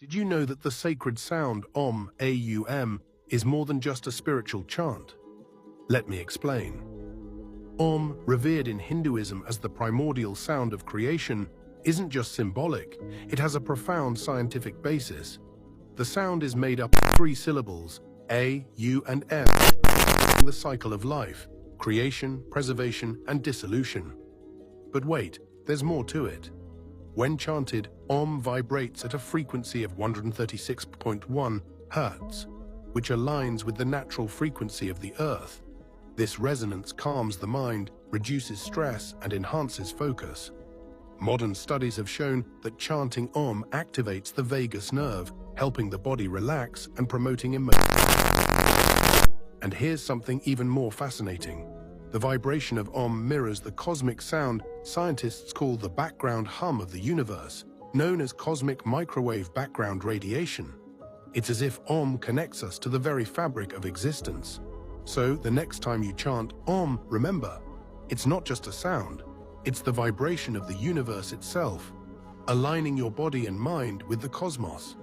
Did you know that the sacred sound Om, A-U-M, is more than just a spiritual chant? Let me explain. Om, revered in Hinduism as the primordial sound of creation, isn't just symbolic, it has a profound scientific basis. The sound is made up of three syllables, A, U, and M, the cycle of life, creation, preservation, and dissolution. But wait, there's more to it. When chanted, Om vibrates at a frequency of 136.1 Hz, which aligns with the natural frequency of the Earth. This resonance calms the mind, reduces stress, and enhances focus. Modern studies have shown that chanting Om activates the vagus nerve, helping the body relax and promoting emotion. And here's something even more fascinating. The vibration of Om mirrors the cosmic sound scientists call the background hum of the universe, known as cosmic microwave background radiation. It's as if Om connects us to the very fabric of existence. So, the next time you chant Om, remember, it's not just a sound, it's the vibration of the universe itself, aligning your body and mind with the cosmos.